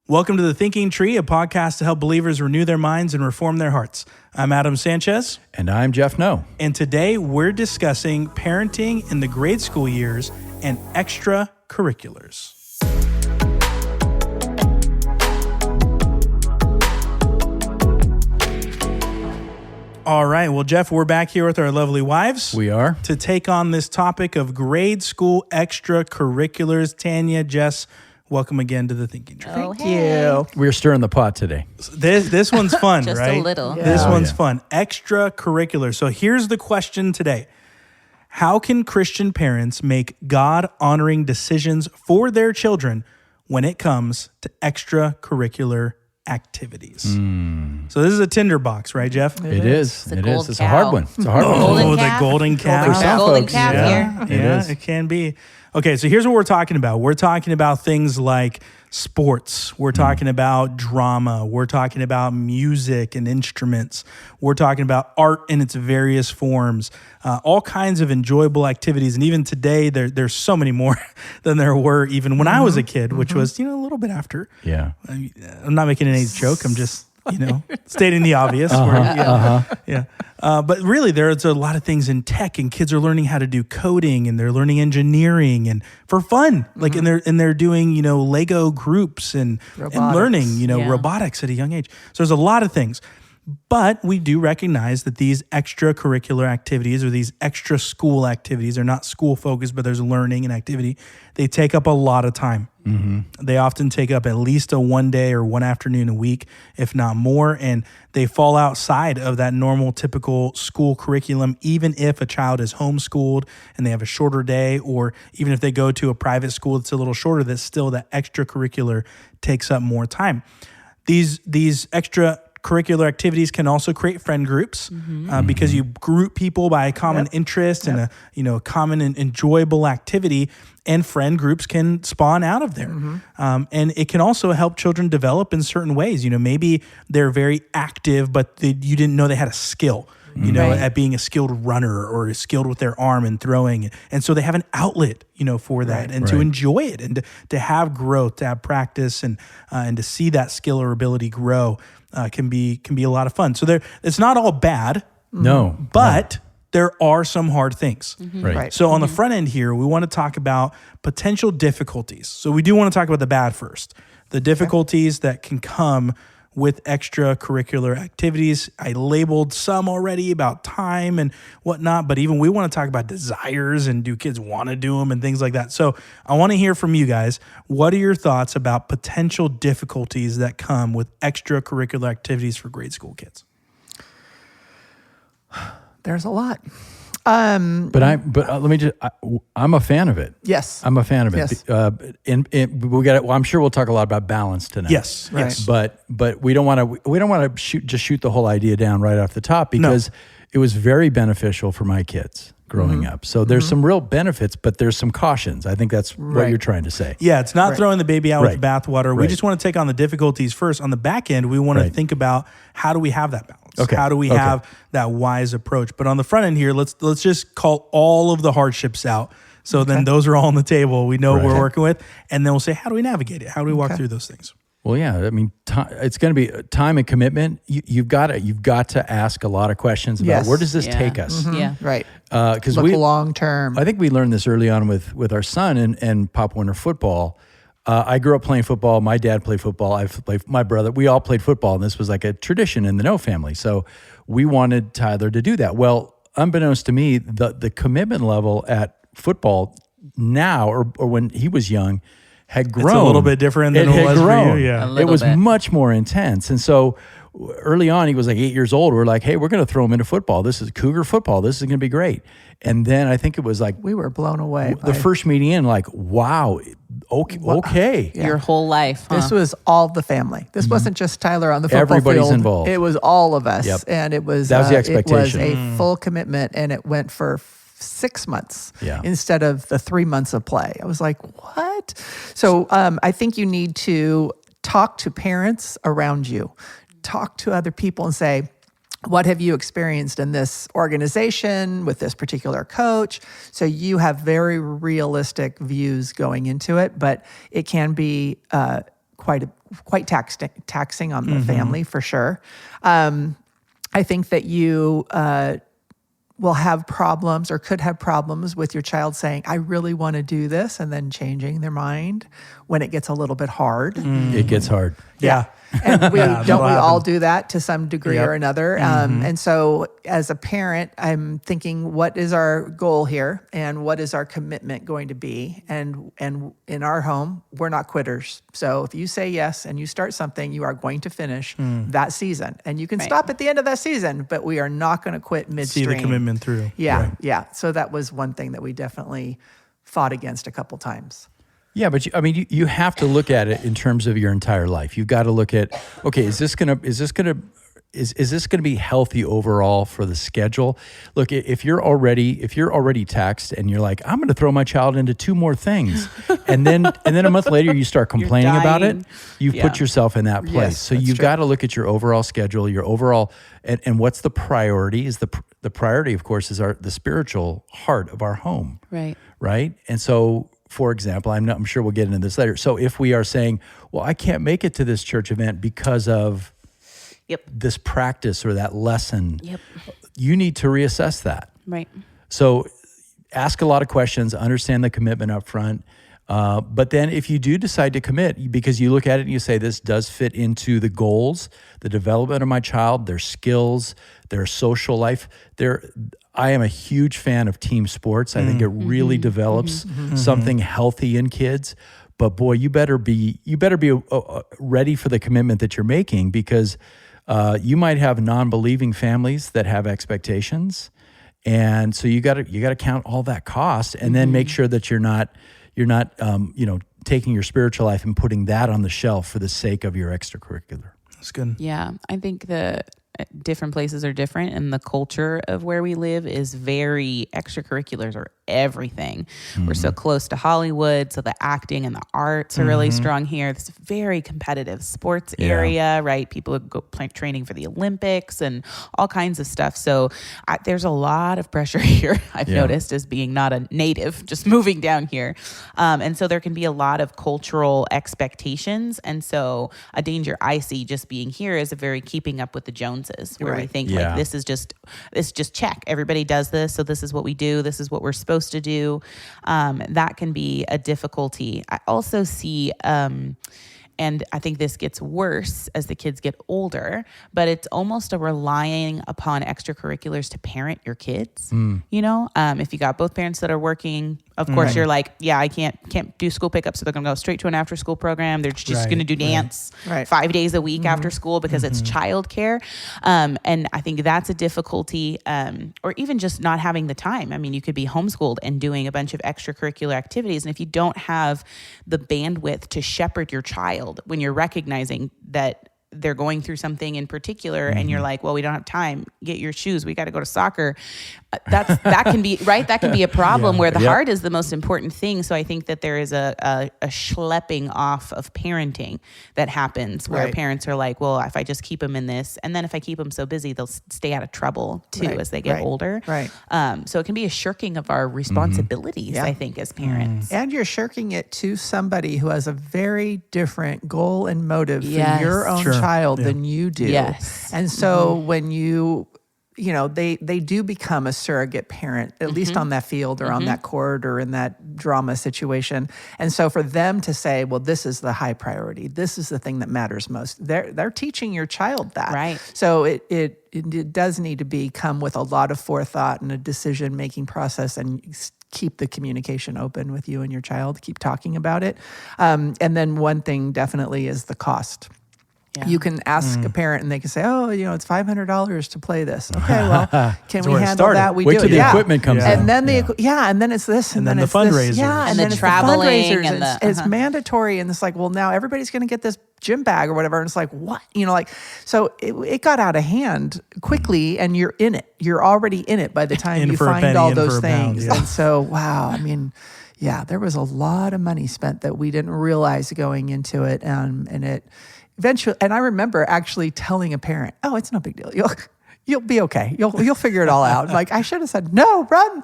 Welcome to The Thinking Tree, a podcast to help believers renew their minds and reform their hearts. I'm Adam Sanchez. And I'm Jeff No. And today we're discussing parenting in the grade school years and extracurriculars. All right. Well, Jeff, we're back here with our lovely wives. We are. To take on this topic of grade school extracurriculars. Tanya, Jess, welcome again to The Thinking Tree. Oh, Thank you. We're stirring the pot today. This one's fun, Just right? a little. Yeah. This one's yeah. fun. Extracurricular. So here's the question today. How can Christian parents make God-honoring decisions for their children when it comes to extracurricular activities? So this is a tinderbox, right, Jeff? It is. It's a It gold is. It's cow. a hard one. It's a hard one. Golden Oh, calf. the golden calf. For some Golden folks, calf Yeah, here. It yeah, is. it can be. Okay, so here's what we're talking about. We're talking about things like sports. We're talking about drama. We're talking about music and instruments. We're talking about art in its various forms, all kinds of enjoyable activities. And even today, there's so many more than there were even when I was a kid, which was, a little bit after. Yeah. I'm not making an age joke. I'm just, stating the obvious. But really, there's a lot of things in tech, and kids are learning how to do coding, and they're learning engineering, and for fun, like and they're doing Lego groups and learning robotics at a young age. So there's a lot of things. But we do recognize that these extracurricular activities or these extra school activities are not school focused, but there's learning and activity. They take up a lot of time. Mm-hmm. They often take up at least a one day or one afternoon a week, if not more. And they fall outside of that normal, typical school curriculum, even if a child is homeschooled and they have a shorter day, or even if they go to a private school that's a little shorter, that's still that extracurricular takes up more time. These extracurricular activities can also create friend groups because you group people by a common interest and a common and enjoyable activity, and friend groups can spawn out of there. And it can also help children develop in certain ways. Maybe they're very active, but you didn't know they had a skill. At being a skilled runner or skilled with their arm and throwing. And so they have an outlet, for that and to enjoy it and to have growth, to have practice and to see that skill or ability grow can be a lot of fun. So it's not all bad. No. But there are some hard things. Right. So on the front end here, we want to talk about potential difficulties. So we do want to talk about the bad first. The difficulties that can come with extracurricular activities. I labeled some already about time and whatnot, but even we want to talk about desires and do kids want to do them and things like that. So I want to hear from you guys. What are your thoughts about potential difficulties that come with extracurricular activities for grade school kids? There's a lot. I'm a fan of it. Yes. I'm a fan of it. Yes. I'm sure we'll talk a lot about balance tonight. Yes. Right. Yes. But we don't want to shoot the whole idea down right off the top, because it was very beneficial for my kids growing up. So there's some real benefits, but there's some cautions. I think that's what you're trying to say. Yeah, it's not throwing the baby out with the bathwater. We Right. just want to take on the difficulties first. On the back end, we want to think about how do we have that balance? Okay. How do we have that wise approach? But on the front end here, let's just call all of the hardships out. So then those are all on the table. We know what we're working with. And then we'll say, how do we navigate it? How do we walk through those things? Well, yeah, I mean, it's going to be time and commitment. You've got to ask a lot of questions about where does this take us? Yeah. Right. Because Look long term. I think we learned this early on with our son and Pop Warner football. I grew up playing football. My dad played football. My brother. We all played football, and this was like a tradition in the No family. So we wanted Tyler to do that. Well, unbeknownst to me, the commitment level at football now, or when he was young, had grown. It's a little bit different than it was for you. Yeah. It was bit. much more intense. And so early on, he was like 8 years old. We're like, hey, we're going to throw him into football. This is Cougar football. This is going to be great. And then I think it was like We were blown away. the first meeting in, like, wow, okay. Your whole life. Huh? This was all the family. This wasn't just Tyler on the football Everybody's field. involved. It was all of us. Yep. And it was That was the It was expectation. a full commitment, and it went for 6 months instead of the 3 months of play. I was like, what? So I think you need to talk to parents around you, talk to other people and say, what have you experienced in this organization with this particular coach? So you have very realistic views going into it, but it can be quite taxing on the family for sure. I think that you will have problems or could have problems with your child saying, I really want to do this, and then changing their mind when it gets a little bit hard. It gets hard. Yeah. And we all do that to some degree or another. Mm-hmm. And so as a parent, I'm thinking, what is our goal here and what is our commitment going to be? And in our home, we're not quitters. So if you say yes and you start something, you are going to finish that season. And you can stop at the end of that season, but we are not going to quit midstream. See the commitment through. Yeah, Right. yeah. So that was one thing that we definitely fought against a couple times. Yeah, but you have to look at it in terms of your entire life. You've got to look at, okay, is this gonna be healthy overall for the schedule? Look, if you're already taxed and you're like, I'm going to throw my child into 2 more things, and then a month later you start complaining about it, you've put yourself in that place. Yes, so you've got to look at your overall schedule, your overall, and what's the priority? Is the priority, of course, is the spiritual heart of our home, right? And so, for example, I'm sure we'll get into this later. So if we are saying, well, I can't make it to this church event because of this practice or that lesson, you need to reassess that. Right. So ask a lot of questions, understand the commitment up front. But then if you do decide to commit, because you look at it and you say, this does fit into the goals, the development of my child, their skills, their social life, I am a huge fan of team sports. I think it really develops something healthy in kids. But boy, you better be ready for the commitment that you're making, because you might have non-believing families that have expectations, and so you got to count all that cost, and then make sure that you're not taking your spiritual life and putting that on the shelf for the sake of your extracurricular. That's good. Yeah, I think the different places are different, and the culture of where we live is very extracurriculars are everything. We're so close to Hollywood, so the acting and the arts are really strong here. This very competitive sports area, right? People go training for the Olympics and all kinds of stuff. So there's a lot of pressure here, I've noticed, as being not a native, just moving down here. And so there can be a lot of cultural expectations. And so a danger I see just being here is a very keeping up with the Joneses, where we think like this is just check. Everybody does this, so this is what we do. This is what we're supposed to do. That can be a difficulty. I also see, and I think this gets worse as the kids get older, but it's almost a relying upon extracurriculars to parent your kids. If you got both parents that are working, of course you're like, I can't do school pickup, so they're going to go straight to an after school program. They're just going to do dance 5 days a week after school because it's childcare. And I think that's a difficulty, or even just not having the time. I mean, you could be homeschooled and doing a bunch of extracurricular activities, and if you don't have the bandwidth to shepherd your child when you're recognizing that they're going through something in particular, and you're like, well, we don't have time, get your shoes, we got to go to soccer. That can be right. That can be a problem where the heart is the most important thing. So I think that there is a schlepping off of parenting that happens where parents are like, well, if I just keep them in this, and then if I keep them so busy, they'll stay out of trouble too as they get older. Right. So it can be a shirking of our responsibilities, I think, as parents. And you're shirking it to somebody who has a very different goal and motive for your own child than you do. Yes. And so when they do become a surrogate parent, at least on that field or on that court or in that drama situation. And so for them to say, well, this is the high priority, this is the thing that matters most, they're teaching your child that. Right. So it does need to come with a lot of forethought and a decision-making process, and keep the communication open with you and your child, keep talking about it. And then one thing definitely is the cost. You can ask a parent and they can say, oh, it's $500 to play this. Okay, well, can we handle that? We Wait do till it. the equipment comes in. And then and then it's this, and then the it's fundraisers. this. Yeah, and then the it's traveling, the fundraisers. and it's mandatory, and it's like, well, now everybody's going to get this gym bag or whatever, and it's like, what? So it got out of hand quickly, and you're in it. You're already in it by the time you find all those things. And so, wow, I mean, there was a lot of money spent that we didn't realize going into it, and it. Eventually, and I remember actually telling a parent, "Oh, it's no big deal. you'll be okay. You'll figure it all out. Like, I should have said, no, run.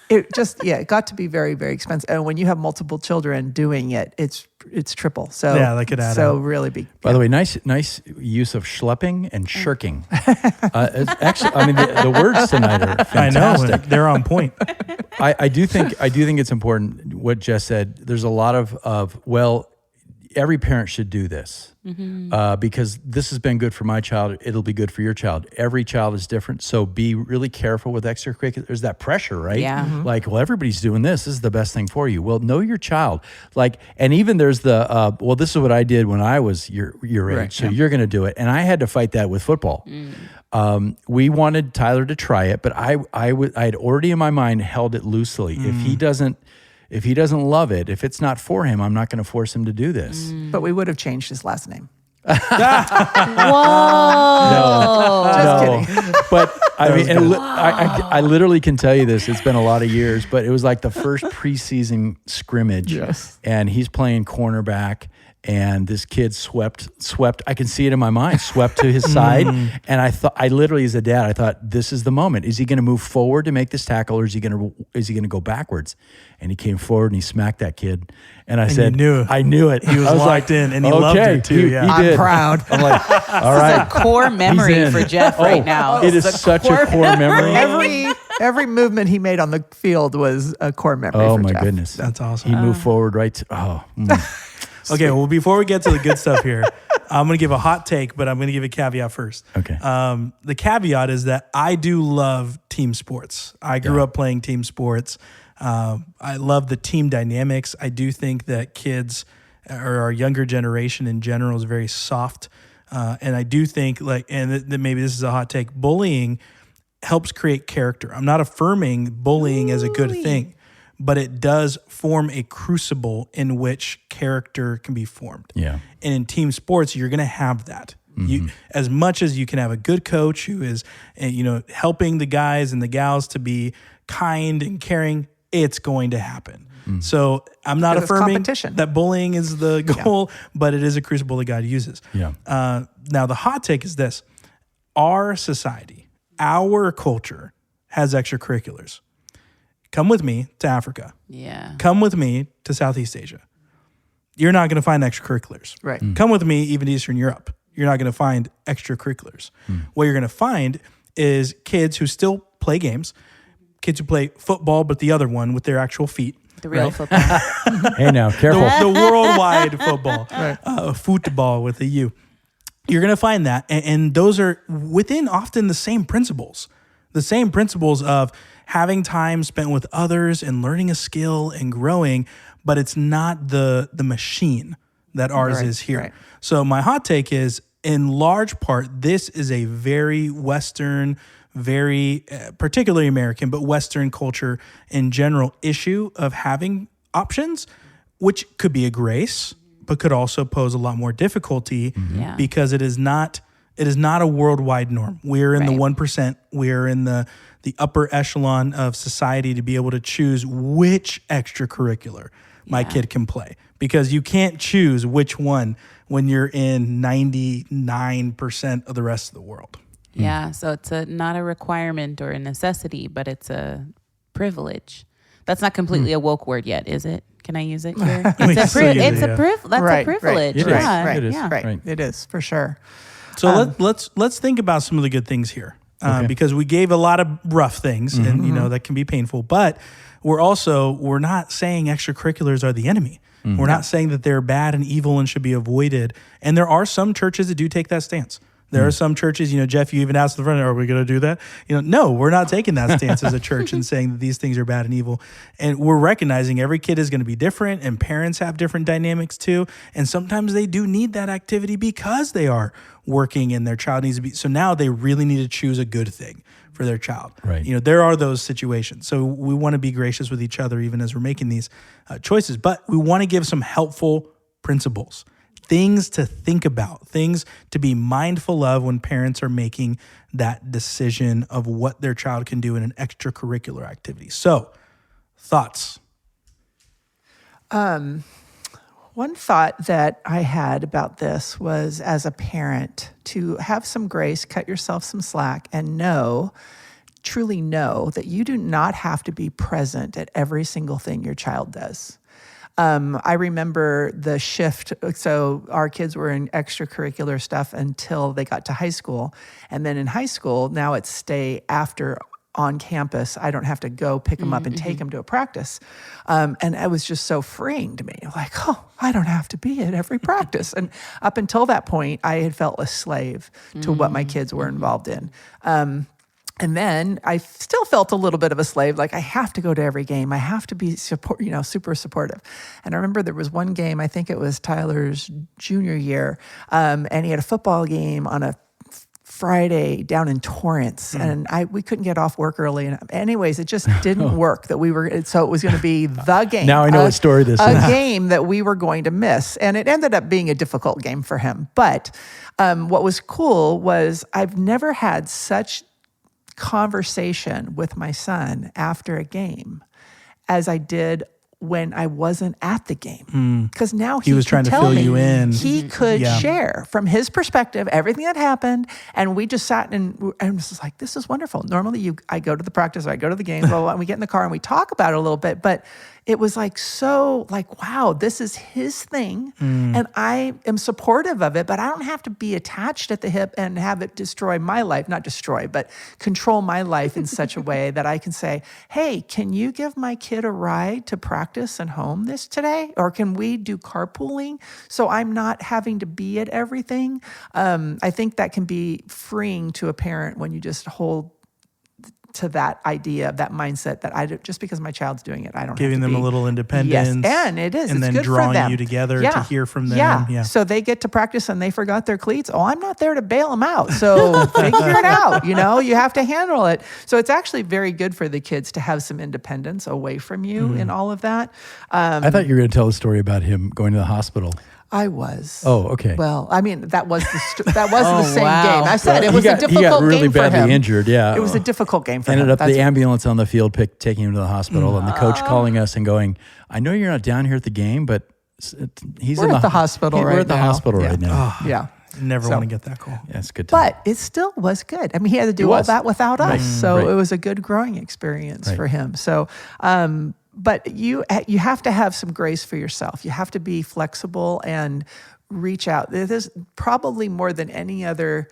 It got to be very, very expensive. And when you have multiple children doing it, it's triple. So yeah, that could add so up. really big. By the way, nice use of schlepping and shirking. Actually, I mean, the words tonight are fantastic. I know, they're on point. I do think it's important what Jess said. There's a lot of every parent should do this because this has been good for my child. It'll be good for your child. Every child is different. So be really careful with extracurricular. There's that pressure, right? Yeah. Like, well, everybody's doing this. This is the best thing for you. Well, know your child. Like, and even there's the, this is what I did when I was your age. Right, So you're going to do it. And I had to fight that with football. We wanted Tyler to try it, but I had already in my mind held it loosely. If he doesn't love it, if it's not for him, I'm not going to force him to do this. But we would have changed his last name. Whoa. Just kidding. But I mean, I literally can tell you this. It's been a lot of years, but it was like the first preseason scrimmage. Yes. And he's playing cornerback. And this kid swept. I can see it in my mind. Swept to his side, and I literally, as a dad, I thought, this is the moment. Is he going to move forward to make this tackle, or is he going to go backwards? And he came forward and he smacked that kid. And I said, I knew it. He was locked in, and he loved it too. He did. I'm proud. I'm like, all right. It's a core memory for Jeff right now. It is such a core memory. Every movement he made on the field was a core memory. Oh for my Jeff. goodness, That's awesome. He moved forward right to. Okay, well, before we get to the good stuff here, I'm going to give a hot take, but I'm going to give a caveat first. Okay. The caveat is that I do love team sports. I grew up playing team sports. I love the team dynamics. I do think that kids or our younger generation in general is very soft. And I do think maybe this is a hot take, bullying helps create character. I'm not affirming bullying as a good thing, but it does form a crucible in which character can be formed. Yeah. And in team sports, you're going to have that. You, as much as you can have a good coach who is, helping the guys and the gals to be kind and caring, it's going to happen. So I'm not affirming that bullying is the goal, but it is a crucible that God uses. Yeah. Now the hot take is this: our society, our culture has extracurriculars. Come with me to Africa. Yeah. Come with me to Southeast Asia. You're not going to find extracurriculars. Right. Come with me even to Eastern Europe. You're not going to find extracurriculars. What you're going to find is kids who still play games, kids who play football, but the other one with their actual feet. The real football. Hey, now, careful. The worldwide football. Football with a U. You're going to find that. And those are within often the same principles. The same principles of having time spent with others and learning a skill and growing, but it's not the machine that ours is here. Right. So my hot take is, in large part, this is a very Western, very particularly American, but Western culture in general issue of having options, which could be a grace, but could also pose a lot more difficulty because it is not a worldwide norm. We're in the 1%. We're in the upper echelon of society to be able to choose which extracurricular my kid can play, because you can't choose which one when you're in 99% of the rest of the world. Yeah, so it's not a requirement or a necessity, but it's a privilege. That's not completely a woke word yet, is it? Can I use it here? That's a privilege. It is. Yeah. It is. Yeah. Right. It is, for sure. So let's think about some of the good things here, because we gave a lot of rough things, and that can be painful. But we're not saying extracurriculars are the enemy. We're not saying that they're bad and evil and should be avoided. And there are some churches that do take that stance. There are some churches, Jeff, you even asked the front, are we going to do that? No, we're not taking that stance as a church and saying that these things are bad and evil. And we're recognizing every kid is going to be different, and parents have different dynamics too. And sometimes they do need that activity because they are working and their child needs to be. So now they really need to choose a good thing for their child. Right. There are those situations. So we want to be gracious with each other even as we're making these choices. But we want to give some helpful principles. Things to think about, things to be mindful of when parents are making that decision of what their child can do in an extracurricular activity. So, thoughts? Well, One thought that I had about this was, as a parent, to have some grace, cut yourself some slack, and truly know that you do not have to be present at every single thing your child does. I remember the shift. So our kids were in extracurricular stuff until they got to high school. And then in high school, now it's stay after on campus. I don't have to go pick them up and take them to a practice. And it was just so freeing to me. Like, oh, I don't have to be at every practice. And up until that point, I had felt a slave to what my kids were involved in. And then I still felt a little bit of a slave, like I have to go to every game. I have to be super supportive. And I remember there was one game, I think it was Tyler's junior year, and he had a football game on a Friday down in Torrance, and we couldn't get off work early. And anyways, it just didn't work so it was going to be the game. Now I know what story this is. A game that we were going to miss. And it ended up being a difficult game for him. But what was cool was I've never had such conversation with my son after a game as I did when I wasn't at the game. Because now he was trying to fill you in. He could share from his perspective everything that happened, and we just sat and I was just like, this is wonderful. Normally I go to the practice or I go to the game, blah, blah, blah, and we get in the car and we talk about it a little bit, but it was like, so like, wow, this is his thing. And I am supportive of it, but I don't have to be attached at the hip and have it destroy my life, not destroy, but control my life in such a way that I can say, hey, can you give my kid a ride to practice and home this today? Or can we do carpooling so I'm not having to be at everything? I think that can be freeing to a parent when you just hold to that idea, that mindset that just because my child's doing it, I don't giving have to them be. a little independence. Yes, and it is. And it's then good drawing for them. you together to hear from them. Yeah. So they get to practice and they forgot their cleats. Oh, I'm not there to bail them out. So figure it out. You have to handle it. So it's actually very good for the kids to have some independence away from you in all of that. I thought you were going to tell a story about him going to the hospital. I was. Oh, okay. Well, I mean, that was the same game. I said it was a difficult game. He got really game for him. badly injured, yeah. It was a difficult game for him. Ended up the ambulance on the field taking him to the hospital, and the coach calling us and going, I know you're not down here at the game, but we're at the hospital right now. We're at the hospital right now. Yeah. Never want to get that call. Yeah, it's good time. But it still was good. I mean, he had to do all that without us. So it was a good growing experience for him. So, but you have to have some grace for yourself. You have to be flexible and reach out. There's probably more than any other,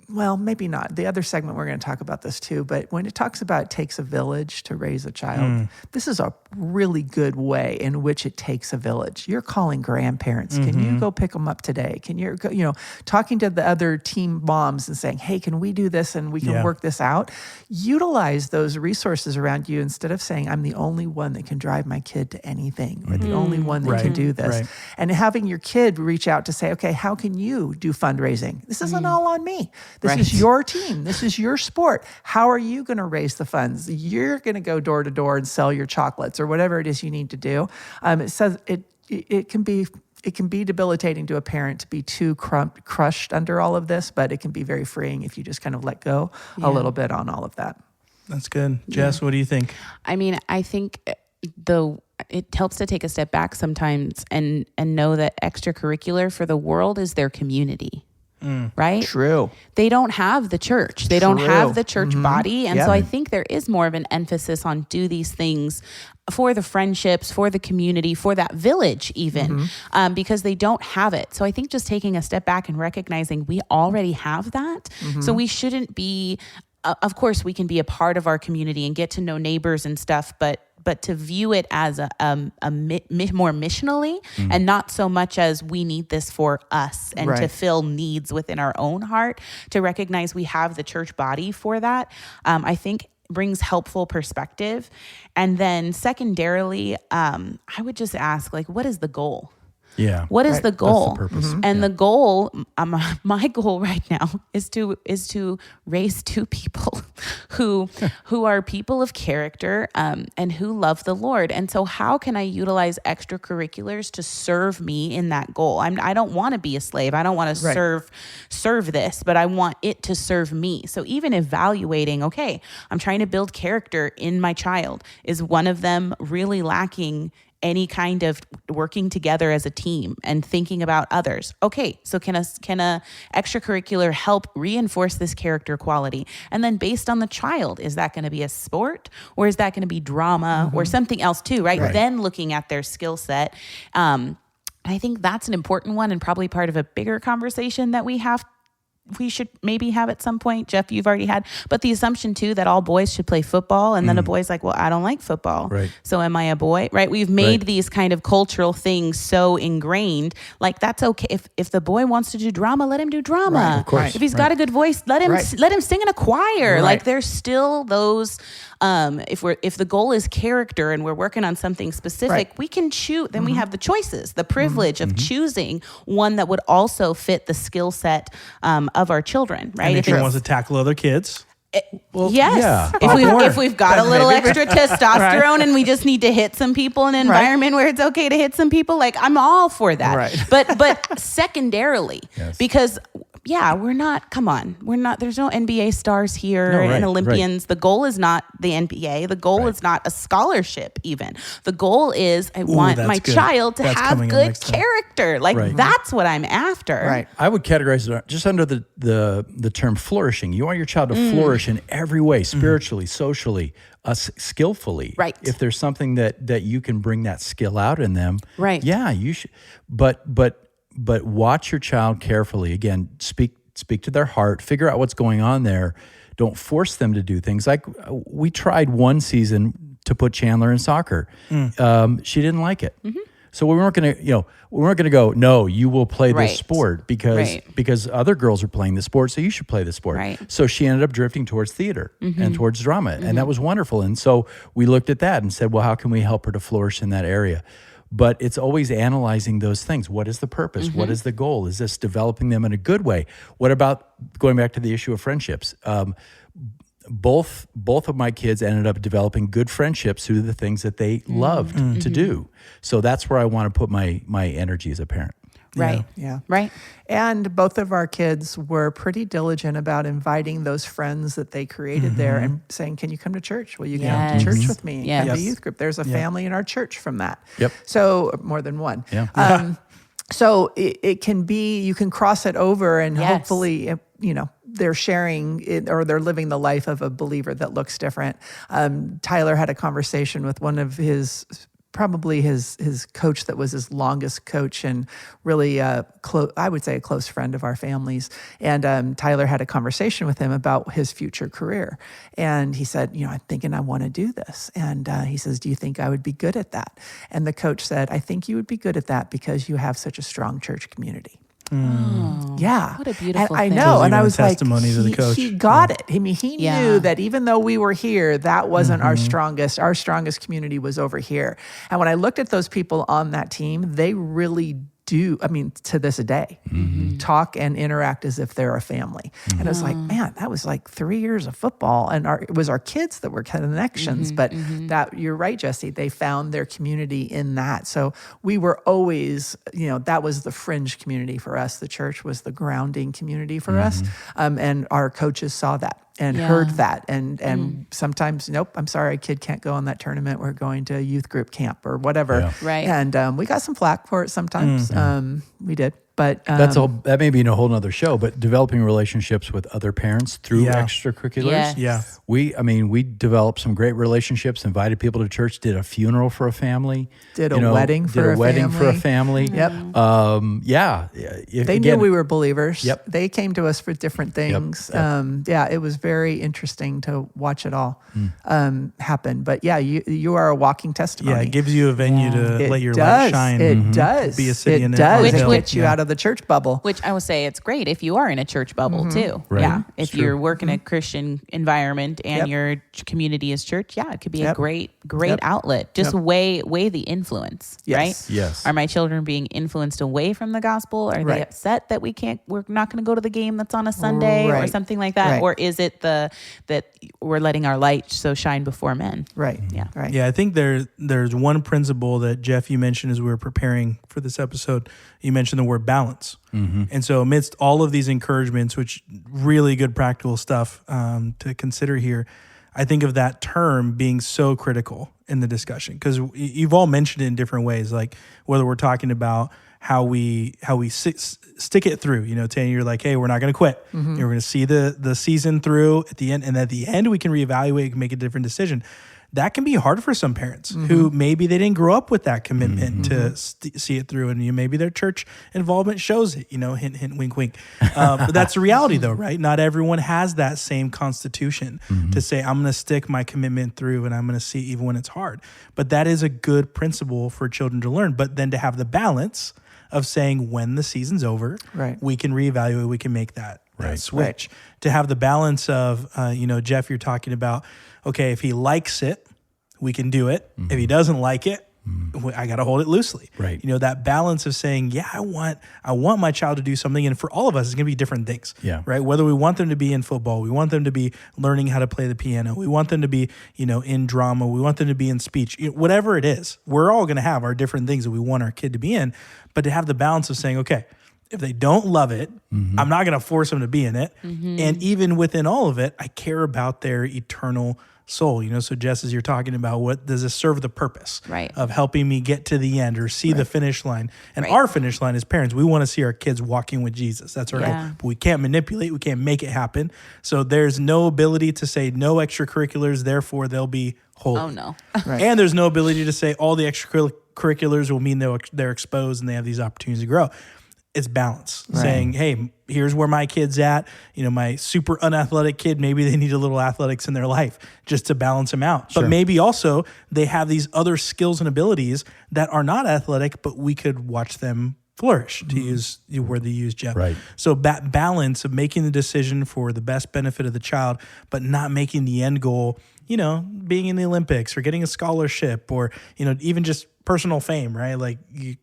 well, maybe not. The other segment, we're going to talk about this too, but when it talks about it takes a village to raise a child, this is a really good way in which it takes a village. You're calling grandparents. Can you go pick them up today? Can you go, talking to the other team moms and saying, hey, can we do this and we can work this out? Utilize those resources around you instead of saying, I'm the only one that can drive my kid to anything or the only one that can do this. Right. And having your kid reach out to say, okay, how can you do fundraising? This isn't all on me. This is your team. This is your sport. How are you going to raise the funds? You're going to go door to door and sell your chocolates or whatever it is you need to do. It says it can be debilitating to a parent to be too crushed under all of this, but it can be very freeing if you just kind of let go a little bit on all of that. That's good. Jess, what do you think? I mean, I think it helps to take a step back sometimes and know that extracurricular for the world is their community. Right? True. They don't have the church. They don't have the church body. And so I think there is more of an emphasis on do these things for the friendships, for the community, for that village even, because they don't have it. So I think just taking a step back and recognizing we already have that. So we shouldn't be, of course, we can be a part of our community and get to know neighbors and stuff, but to view it as more missionally and not so much as we need this for us and to fill needs within our own heart, to recognize we have the church body for that, I think brings helpful perspective. And then secondarily, I would just ask, what is the goal? Yeah. What is the goal? That's the purpose. And the goal, my goal right now is to raise two people who are people of character and who love the Lord. And so how can I utilize extracurriculars to serve me in that goal? I don't want to be a slave. I don't want to serve this, but I want it to serve me. So even evaluating, okay, I'm trying to build character in my child. Is one of them really lacking any kind of working together as a team and thinking about others. Okay, so can a extracurricular help reinforce this character quality? And then based on the child, is that going to be a sport, or is that going to be drama or something else too, right? Then looking at their skill set. I think that's an important one, and probably part of a bigger conversation that we should maybe have at some point. Jeff, you've already had, but the assumption too that all boys should play football, and then a boy's like, well, I don't like football. Right. So am I a boy? Right. We've made these kind of cultural things so ingrained, like that's okay. If the boy wants to do drama, let him do drama. Right, of course. If he's got a good voice, let him sing in a choir. Right. Like there's still those, if the goal is character and we're working on something specific, we can choose, then we have the choices, the privilege of choosing one that would also fit the skill set, of our children, right? And if he wants to tackle other kids. Yes. If we've got a little extra testosterone and we just need to hit some people in an environment where it's okay to hit some people, like I'm all for that. Right. But secondarily, because we're not, there's no NBA stars here and Olympians. The goal is not the NBA. The goal is not a scholarship even. The goal is I want my child to have good character. Like that's what I'm after. Right. I would categorize it just under the term flourishing. You want your child to flourish in every way, spiritually, socially, skillfully. Right. If there's something that you can bring that skill out in them, yeah, you should. But watch your child carefully. Again, speak to their heart. Figure out what's going on there. Don't force them to do things. Like we tried one season to put Chandler in soccer. She didn't like it. So we weren't going to go, no, you will play this sport because other girls are playing the sport, so you should play the sport. Right. So she ended up drifting towards theater and towards drama, and that was wonderful. And so we looked at that and said, well, how can we help her to flourish in that area? But it's always analyzing those things. What is the purpose? What is the goal? Is this developing them in a good way? What about going back to the issue of friendships? Both of my kids ended up developing good friendships through the things that they loved to do. So that's where I want to put my energy as a parent. Right. Yeah. Right. And both of our kids were pretty diligent about inviting those friends that they created there and saying, can you come to church? Will you come to church with me? Yes. Come to youth group. There's a family in our church from that. Yep. So more than one. Yeah. So it can be, you can cross it over and hopefully, they're sharing it, or they're living the life of a believer that looks different. Tyler had a conversation with one of his coach that was his longest coach and really I would say a close friend of our family's. And Tyler had a conversation with him about his future career. And he said, I'm thinking I want to do this. And he says, do you think I would be good at that? And the coach said, I think you would be good at that because you have such a strong church community. Yeah. What a beautiful I thing. know. And I was like, testimony to the coach. He got it. I mean, he knew that even though we were here, that wasn't our strongest community was over here. And when I looked at those people on that team, they really do, to this day, talk and interact as if they're a family. And I was like, man, that was like 3 years of football. And it was our kids that were connections. But that, you're right, Jesse, they found their community in that. So we were always, that was the fringe community for us. The church was the grounding community for us. And our coaches saw that and heard that. And sometimes, nope, I'm sorry, a kid can't go on that tournament. We're going to youth group camp or whatever. Yeah. Right. And we got some flack for it sometimes. We did. But that may be in a whole nother show, but developing relationships with other parents through extracurriculars. Yes. Yeah. We developed some great relationships, invited people to church, did a funeral for a family. Did a wedding for a family. Yep. They knew we were believers. Yep. They came to us for different things. It was very interesting to watch it all happen. But you are a walking testimony. Yeah, it gives you a venue to let your light shine. It does. Be a city in it does. it. It gets you out of the church bubble. Which I will say it's great if you are in a church bubble too. Right. Yeah. If It's true. you're working in a Christian environment and your community is church, it could be a great outlet. Just weigh the influence, right? Yes. Are my children being influenced away from the gospel? Are they upset that we're not going to go to the game that's on a Sunday or something like that? Or is it that we're letting our light so shine before men? Right. Yeah. Right. Yeah, I think there's one principle that Jeff, you mentioned as we were preparing for this episode. You mentioned the word balance. And so amidst all of these encouragements, which really good practical stuff to consider here, I think of that term being so critical in the discussion, because you've all mentioned it in different ways, like whether we're talking about how we stick it through, Tanya, you're like, hey, we're not going to quit. We're going to see the season through at the end. And at the end, we can reevaluate and make a different decision. That can be hard for some parents who maybe they didn't grow up with that commitment to see it through. And maybe their church involvement shows it, hint, hint, wink, wink. But that's the reality though, right? Not everyone has that same constitution to say, I'm going to stick my commitment through and I'm going to see even when it's hard. But that is a good principle for children to learn. But then to have the balance of saying when the season's over, we can reevaluate, we can make that switch. To have the balance of, Jeff, you're talking about, okay, if he likes it, we can do it. If he doesn't like it, I got to hold it loosely. Right. That balance of saying, yeah, I want my child to do something. And for all of us, it's going to be different things. Yeah. Right. Whether we want them to be in football, we want them to be learning how to play the piano, we want them to be, in drama, we want them to be in speech, whatever it is, we're all going to have our different things that we want our kid to be in. But to have the balance of saying, okay, if they don't love it, I'm not going to force them to be in it. And even within all of it, I care about their eternal soul. So Jess, as you're talking about, what does this serve the purpose of helping me get to the end or see the finish line? And our finish line as parents, we want to see our kids walking with Jesus. That's our goal. But we can't manipulate, we can't make it happen. So there's no ability to say no extracurriculars, therefore they'll be holy. Oh no. And there's no ability to say all the extracurriculars will mean they're exposed and they have these opportunities to grow. It's balance, saying, hey, here's where my kid's at. My super unathletic kid, maybe they need a little athletics in their life just to balance them out. But maybe also they have these other skills and abilities that are not athletic, but we could watch them flourish, to use the word they use, Jeff. Right. So that balance of making the decision for the best benefit of the child, but not making the end goal, being in the Olympics or getting a scholarship or, even just personal fame, right? Like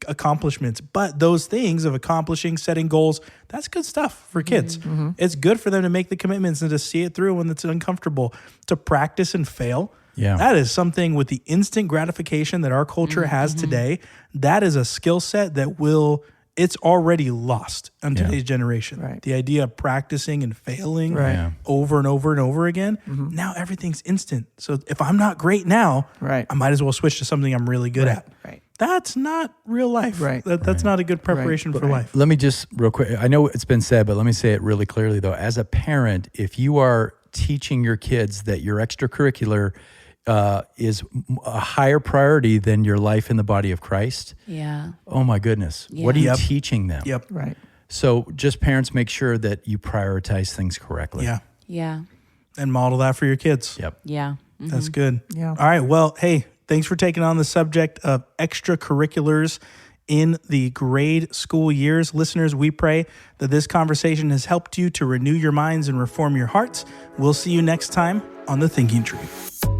accomplishments. But those things of accomplishing, setting goals, that's good stuff for kids. It's good for them to make the commitments and to see it through when it's uncomfortable, to practice and fail. Yeah. That is something with the instant gratification that our culture has today. That is a skill set that it's already lost in today's generation. Right. The idea of practicing and failing over and over and over again. Now everything's instant. So if I'm not great now, I might as well switch to something I'm really good at. Right. That's not real life. Right. That's not a good preparation for life. Let me just real quick, I know it's been said, but let me say it really clearly though. As a parent, if you are teaching your kids that your extracurricular is a higher priority than your life in the body of Christ. Yeah. Oh my goodness. Yeah. What are you teaching them? Yep. Right. So just parents, make sure that you prioritize things correctly. Yeah. Yeah. And model that for your kids. Yep. Yeah. That's good. Yeah. All right. Well, hey, thanks for taking on the subject of extracurriculars in the grade school years. Listeners, we pray that this conversation has helped you to renew your minds and reform your hearts. We'll see you next time on The Thinking Tree.